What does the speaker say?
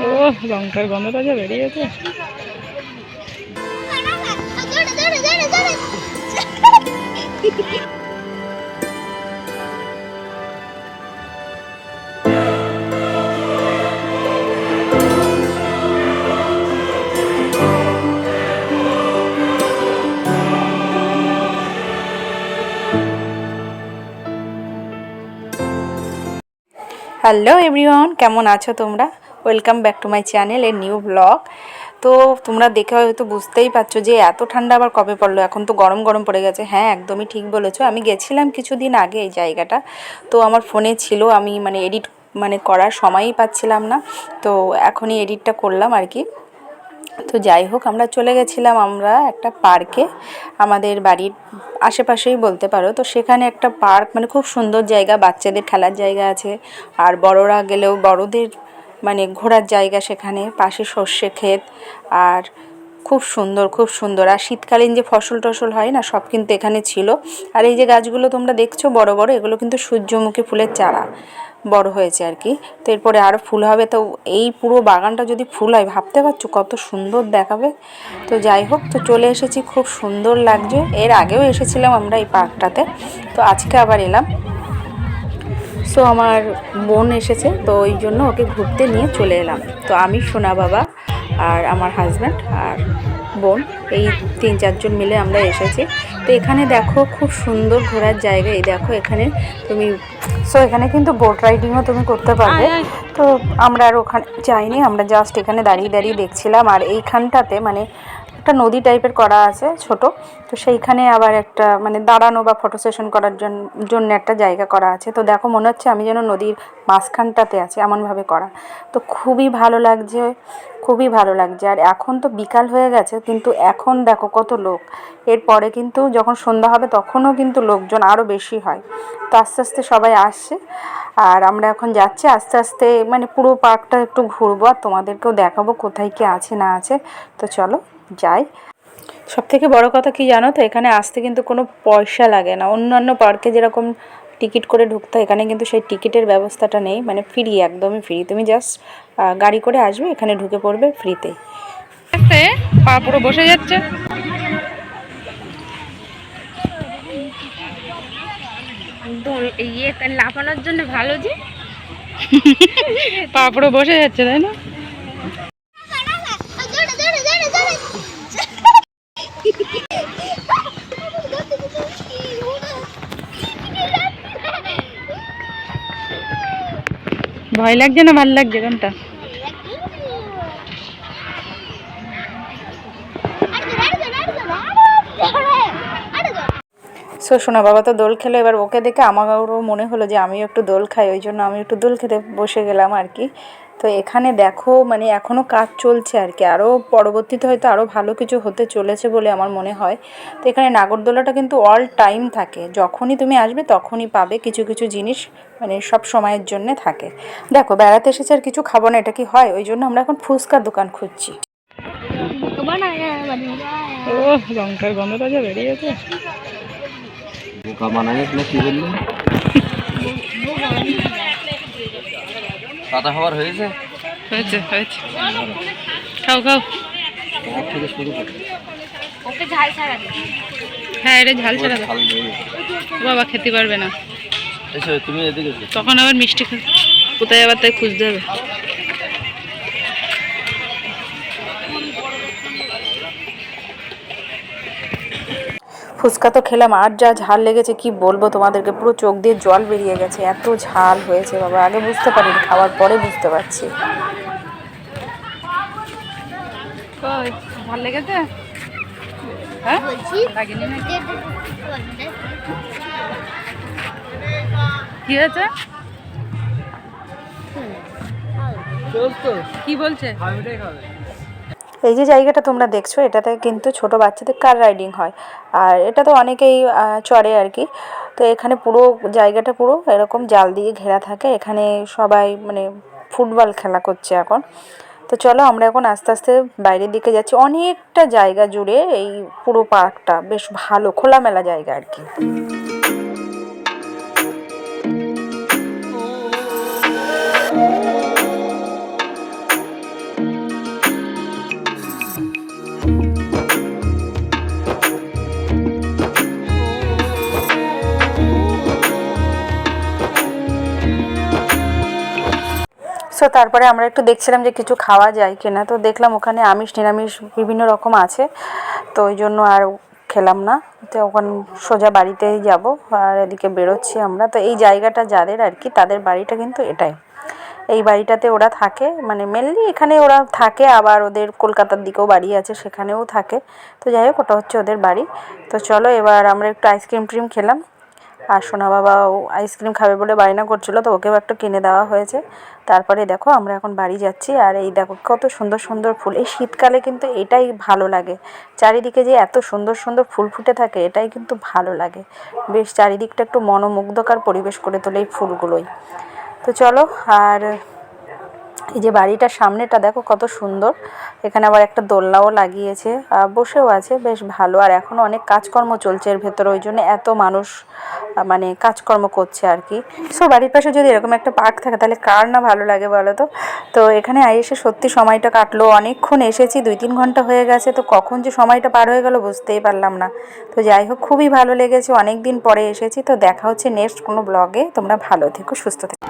ও লঙ্কার গন্ধটা যা বেরিয়েছে। হ্যালো এভরিওয়ান, কেমন আছো তোমরা? Welcome back to my channel এর নিউ ব্লগ। তো তোমরা দেখে হয়তো বুঝতেই পারছো যে এত ঠান্ডা আবার কবে পড়লো। এখন তো গরম গরম পড়ে গেছে। হ্যাঁ, একদমই ঠিক বলেছো। আমি গেছিলাম কিছুদিন আগে এই জায়গাটা, তো আমার ফোনে ছিল, আমি এডিট করার সময়ই পাচ্ছিলাম না, তো এখনই এডিটটা করলাম আর কি। তো যাই হোক, আমরা চলে গেছিলাম আমরা একটা পার্কে, আমাদের বাড়ির আশেপাশেই বলতে পারো। তো সেখানে একটা পার্ক, খুব সুন্দর জায়গা, বাচ্চাদের খেলার জায়গা আছে, আর বড়রা গেলেও বড়দের ঘোরার জায়গা। সেখানে পাশে সর্ষে ক্ষেত, আর খুব সুন্দর খুব সুন্দর। আর শীতকালীন যে ফসল টসল হয় না, সব কিন্তু এখানে ছিল। আর এই যে গাছগুলো তোমরা দেখছো বড় বড়, এগুলো কিন্তু সূর্যমুখী ফুলের চারা বড় হয়েছে আর কি। তো এরপরে আরও ফুল হবে। তো এই পুরো বাগানটা যদি ফুল হয়, ভাবতে পারছো কত সুন্দর দেখাবে। তো যাই হোক, তো চলে এসেছি, খুব সুন্দর লাগছে। এর আগেও এসেছিলাম আমরা এই পার্কটাতে, তো আজকে আবার এলাম। সো আমার বোন এসেছে, তো ওই জন্য ওকে ঘুরতে নিয়ে চলে এলাম। তো আমি, সোনা বাবা, আর আমার হাজব্যান্ড আর বোন, এই 3-4 জন মিলে আমরা এসেছি। তো এখানে দেখো খুব সুন্দর ঘোরার জায়গা। এই দেখো এখানে তুমি, সো এখানে কিন্তু বোট রাইডিংও তুমি করতে পারবে। তো আমরা আর ওখানে যাইনি, আমরা জাস্ট এখানে দাঁড়িয়ে দাঁড়িয়ে দেখছিলাম। আর এইখানটাতে একটা নদী টাইপের করা আছে ছোট, তো সেইখানে আবার একটা দাঁড়ানো বা ফটো সেশন করার জন্য একটা জায়গা করা আছে। তো দেখো, মনে হচ্ছে আমি যেন নদীর মাঝখানটাতে আছি, এমনভাবে করা। তো খুবই ভালো লাগছে, খুবই ভালো লাগছে। আর এখন তো বিকাল হয়ে গেছে, কিন্তু এখন দেখো কত লোক। এরপরে কিন্তু যখন সন্ধ্যা হবে, তখনও কিন্তু লোকজন আরও বেশি হয়। তো আস্তে আস্তে সবাই আসছে, আর আমরা এখন যাচ্ছি আস্তে আস্তে, পুরো পার্কটা একটু ঘুরবো, আর তোমাদেরকেও দেখাবো কোথায় কি আছে না আছে। তো চলো যাই। সবথেকে বড় কথা কি জানো তো, এখানে আসতে কিন্তু কোনো পয়সা লাগে না। অন্যান্য পার্কে যেরকম টিকিট করে ঢুকতে হয়, এখানে কিন্তু সেই টিকিটের ব্যবস্থাটা নেই, ফ্রি, একদমই ফ্রি। তুমি জাস্ট গাড়ি করে আসবে, এখানে ঢুকে পড়বে ফ্রিতে। পা পুরো বসে যাচ্ছে। লাফানোর জন্য ভালো যে পা পুরো বসে যাচ্ছে, তাই না? ভয় লাগছে না ভাল লাগছে কোনটা? সো শোনা বাবা তো দোল খেলো, এবার ওকে দেখে আমারও মনে হলো যে আমিও একটু দোল খাই, ওই জন্য আমি একটু দোল খেতে বসে গেলাম আর কি। তো এখানে দেখো এখনও কাজ চলছে আর কি, আরও পরবর্তীতে হয়তো আরও ভালো কিছু হতে চলেছে বলে আমার মনে হয়। তো এখানে নাগরদোলাটা কিন্তু অল টাইম থাকে, যখনই তুমি আসবে তখনই পাবে। কিছু কিছু জিনিস সব সময়ের জন্যে থাকে। দেখো, বেড়াতে এসেছে আর কিছু খাবো না, এটা কি হয়? ওই জন্য আমরা এখন ফুচকার দোকান খুঁজছি। ও লঙ্কার গন্ধটা যা বেরিয়েছে। কাঁচা খাবার হয়েছে, হয়েছে হয়েছে, খাও খাও। থেকে শুরু করে ওকে ঝাল ছাড়া দে। হ্যাঁ, এটা ঝাল ছাড়া দাও। বাবা খেতে পারবে না, এসো তুমি এদিকে এসো। তখন আবার মিষ্টি কোথায় আবার, তাই খুঁজতে হবে। ফুচকা তো খেলাম, আর যা ঝাল লেগেছে কি বলবো তোমাদেরকে, পুরো চোখ দিয়ে জল বেরিয়ে গেছে, এত ঝাল হয়েছে বাবা। আগে বুঝতে পারিনি, খাওয়ার পরে বুঝতে পারছি। ঝাল লেগেছে? হ্যাঁ, কি হয়েছে? কি বলছে? এই যে জায়গাটা তোমরা দেখছো, এটাতে কিন্তু ছোট বাচ্চাদের কার রাইডিং হয়, আর এটা তো অনেকেই চড়ে আর কি। তো এখানে পুরো জায়গাটা পুরো এরকম জাল দিয়ে ঘেরা থাকে। এখানে সবাই ফুটবল খেলা করছে এখন। তো চলো, আমরা এখন আস্তে আস্তে বাইরের দিকে যাচ্ছি। অনেকটা জায়গা জুড়ে এই পুরো পার্কটা, বেশ ভালো খোলামেলা জায়গা আর কি। সো তারপরে আমরা একটু দেখছিলাম যে কিছু খাওয়া যায় কিনা, তো দেখলাম ওখানে আমিষ নিরামিষ বিভিন্ন রকম আছে, তো ওই জন্য আর খেলাম না। তো ওখানে সোজা বাড়িতেই যাব, আর এদিকে বেরোচ্ছি আমরা। তো এই জায়গাটা যাদের আর কি, তাদের বাড়িটা কিন্তু এটাই, এই বাড়িটাতে ওরা থাকে, মানে মেনলি এখানে ওরা থাকে, আবার ওদের কলকাতার দিকেও বাড়ি আছে, সেখানেও থাকে। তো যাই হোক, ওটা হচ্ছে ওদের বাড়ি। তো চলো এবার আমরা একটু আইসক্রিম ট্রিম খেলাম, আর সোনা বাবাও আইসক্রিম খাবে বলে বায়না করছিল, তো ওকেও একটু কিনে দেওয়া হয়েছে। তারপরে দেখো আমরা এখন বাড়ি যাচ্ছি, আর এই দেখো কত সুন্দর সুন্দর ফুল, এই শীতকালে কিন্তু এটাই ভালো লাগে, চারিদিকে যে এত সুন্দর সুন্দর ফুল ফুটে থাকে, এটাই কিন্তু ভালো লাগে, বেশ চারিদিকটা একটু মনোমুগ্ধকর পরিবেশ করে তোলে এই ফুলগুলোই। তো চলো, আর এই যে বাড়িটার সামনেটা দেখো কত সুন্দর, এখানে আবার একটা দোলনাও লাগিয়েছে, বসেও আছে, বেশ ভালো। আর এখনও অনেক কাজকর্ম চলছে এর ভেতরে, ওই জন্য এত মানুষ মানে কাজকর্ম করছে আর কি। সো বাড়ির পাশে যদি এরকম একটা পার্ক থাকে তাহলে কার না ভালো লাগে বলো তো। তো এখানে এসে সত্যি সময়টা কাটলো, অনেকক্ষণ এসেছি, 2-3 ঘন্টা হয়ে গেছে, তো কখন যে সময়টা পার হয়ে গেল বুঝতেই পারলাম না। তো যাই হোক, খুবই ভালো লেগেছে, অনেক দিন পরে এসেছি। তো দেখা হচ্ছে নেক্সট কোনো ব্লগে, তোমরা ভালো থেকো, সুস্থ থেকো।